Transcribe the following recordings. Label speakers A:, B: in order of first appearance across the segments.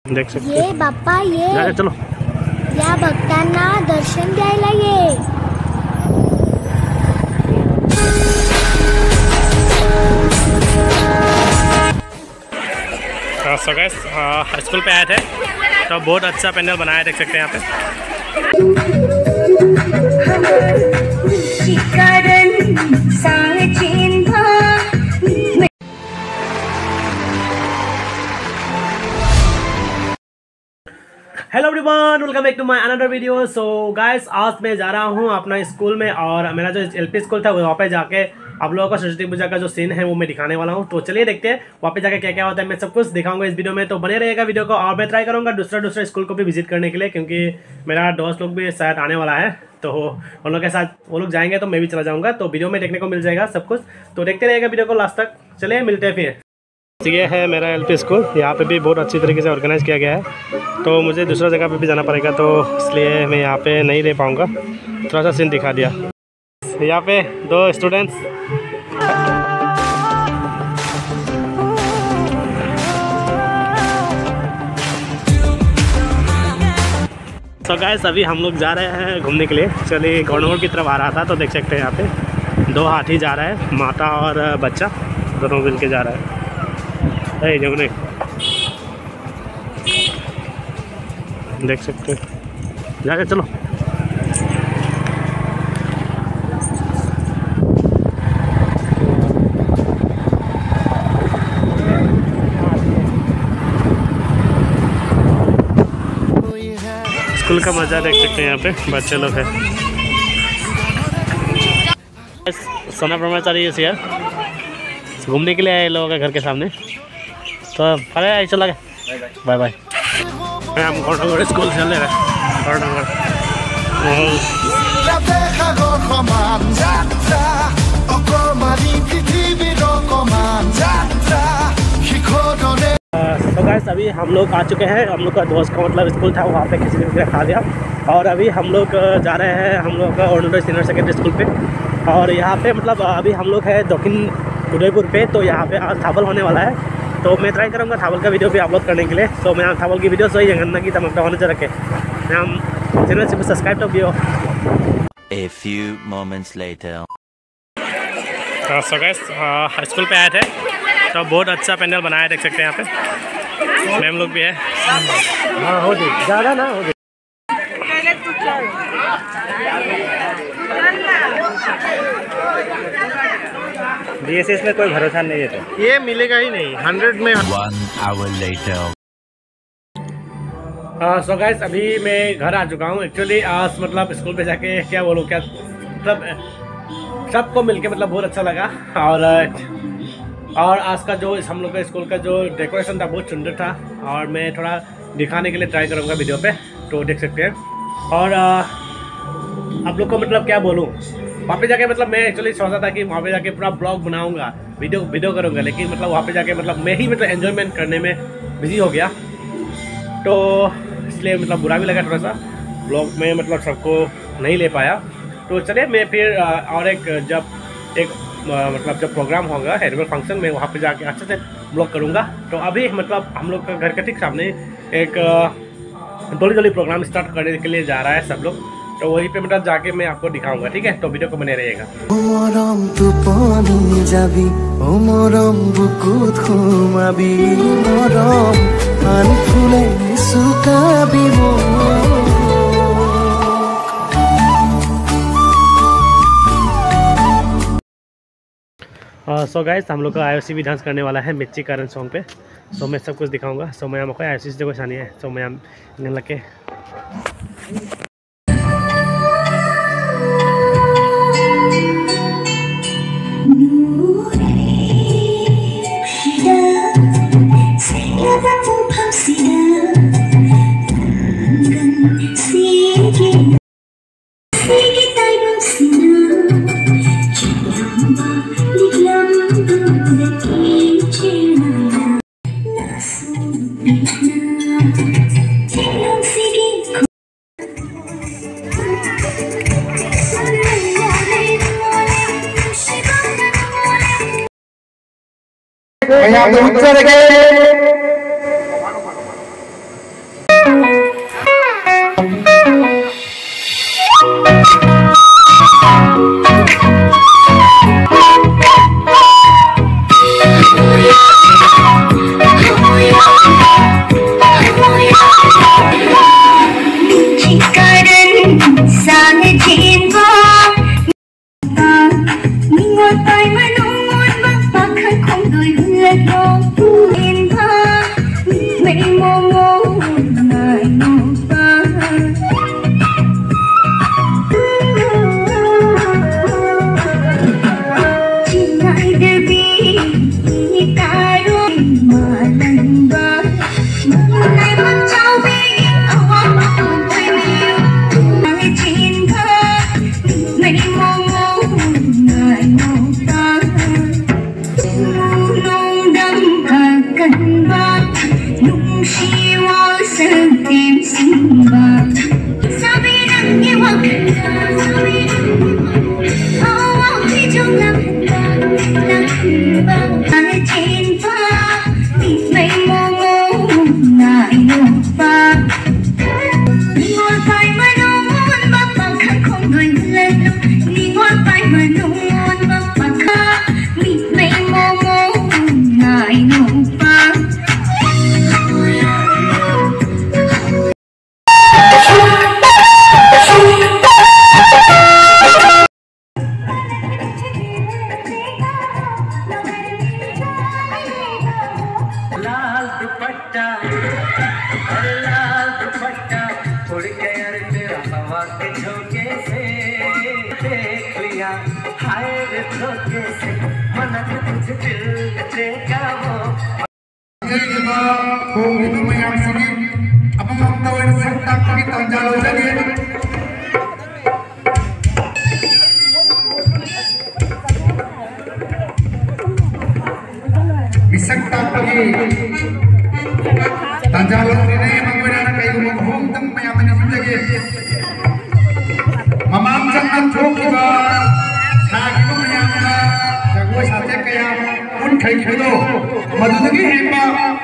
A: देख सकते
B: ये बाप्पा ये
A: चलो
B: या भक्तांना दर्शन द्यायला ये।
A: सो गाइस स्कूल पे आए थे तो बहुत अच्छा पैंडल बनाया देख सकते हैं यहाँ पे। Hello everyone, welcome back to my another video. So guys आज मैं जा रहा हूँ अपना स्कूल में और मेरा जो एलपी स्कूल था वहाँ पे जाके आप लोगों को सरस्वती पूजा का जो सीन है वो मैं दिखाने वाला हूँ। तो चलिए देखते हैं वहाँ पे जाके क्या क्या होता है, मैं सब कुछ दिखाऊंगा इस वीडियो में। तो बने रहेगा वीडियो को और मैं ट्राई करूँगा दूसरा स्कूल को भी विजिट करने के लिए, क्योंकि मेरा दोस्त लोग भी शायद आने वाला है तो उन लोग के साथ वो लोग जाएंगे तो मैं भी चला जाऊँगा। तो वीडियो में देखने को मिल जाएगा सब कुछ, तो देखते रहेगा वीडियो को लास्ट तक। चलिए मिलते हैं फिर। ये है मेरा एलपी स्कूल, यहाँ पे भी बहुत अच्छी तरीके से ऑर्गेनाइज किया गया है, तो मुझे दूसरा जगह पे भी जाना पड़ेगा तो इसलिए मैं यहाँ पे नहीं रह पाऊँगा। थोड़ा सा सीन दिखा दिया। यहाँ पे दो स्टूडेंट्स तो गाइस अभी हम लोग जा रहे हैं घूमने के लिए। चलिए गौरनगर की तरफ आ रहा था तो देख सकते हैं यहाँ पे दो हाथी जा रहा है, माता और बच्चा दोनों मिल के जा रहा है। जमुने देख सकते हैं, जाके चलो। स्कूल का मजा देख सकते हैं, यहाँ पे बच्चे लोग हैं। सोना ब्रह्मचारी यार घूमने के लिए आए लोगों के घर के सामने, तो अरे ऐसा लगा बाय बाय। हम गौरनगर स्कूल चल रहे हैं, गौरनगर। तो गाइस अभी हम लोग आ चुके हैं, हम लोग का दोस्त का मतलब स्कूल था वहाँ पे खिचड़ी वगैरह खा लिया और अभी हम लोग जा रहे हैं हम लोग का गौरनगर सीनियर सेकेंडरी स्कूल पे। और यहाँ पे मतलब अभी हम लोग है दक्षिण उदयपुर पे, तो यहाँ पे आज थावल होने वाला है, तो मैं ट्राई करूँगा थावल का वीडियो भी अपलोड करने के लिए। तो मैं थावल की वीडियो सही जगन्ना की तमकता होने से रखे मैं हम चैनल से सब्सक्राइब तो किया।
C: A few moments later.
A: So guys school पे आए थे तो बहुत अच्छा पैंडल बनाया देख सकते हैं यहाँ पे। मैम लोग भी है। हाँ हो जी ज़्यादा ना हो जी। बीएसएस में कोई भरोसा नहीं है, तो ये मिलेगा ही नहीं 100 में।
C: 1 hour later.
A: सो गाइस अभी मैं घर आ चुका हूँ। एक्चुअली आज मतलब स्कूल पे जाके क्या बोलूँ, क्या मतलब सबको मिलके मतलब बहुत अच्छा लगा। और आज का जो हम लोग का स्कूल का जो डेकोरेशन था बहुत सुंदर था और मैं थोड़ा दिखाने के लिए ट्राई करूँगा वीडियो पे, तो देख सकते हैं। और आप लोग को मतलब क्या बोलूँ, वहाँ पे जाके मतलब मैं एक्चुअली सोचा था कि वहाँ पे जाके पूरा ब्लॉग बनाऊंगा, वीडियो करूँगा, लेकिन मतलब वहाँ पे जाके मतलब मैं ही मतलब एंजॉयमेंट करने में बिजी हो गया, तो इसलिए मतलब बुरा भी लगा थोड़ा सा ब्लॉग में मतलब सबको नहीं ले पाया। तो चलिए मैं फिर और मतलब जब प्रोग्राम होगा एनुअल फंक्शन में वहाँ पे जाके अच्छे से ब्लॉग करूँगा। तो अभी मतलब हम लोग का घर के ठीक सामने एक जल्दी प्रोग्राम स्टार्ट करने के लिए जा रहा है सब लोग, तो वहीं पे मतलब जाके मैं आपको दिखाऊंगा, ठीक है। तो वीडियो को बने रहिएगा। सो गाइस हम लोग का आईओसी भी डांस करने वाला है मिर्ची कारण सॉन्ग पे, सो मैं सब कुछ दिखाऊंगा। सो मैं हमको आईओसी से कुछ आनी है, सो मैं हम लगे
D: उड़ गया तेरा हवा के झोंके से, देख लिया हाय रे धोखे से, मन तुझे दिल देगा वो
E: itu mayang sini apa mau tahu sentak kita tanjalo lagi bisentak lagi tanjalo ini menggunakan kayu menghum teng mayang ini lagi mamam jangan coba lagi tu mayang jago saja kayak pun kayak gitu madu lagi hebat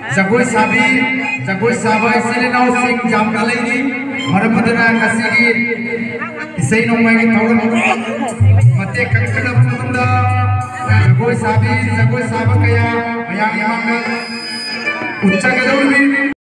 E: Jagoi sabai sile nau sing jam kalai ni maramadana kasigi isai nong mai thawra mate kankada punda jagoi saba kaya ayang yang ucca gadau ni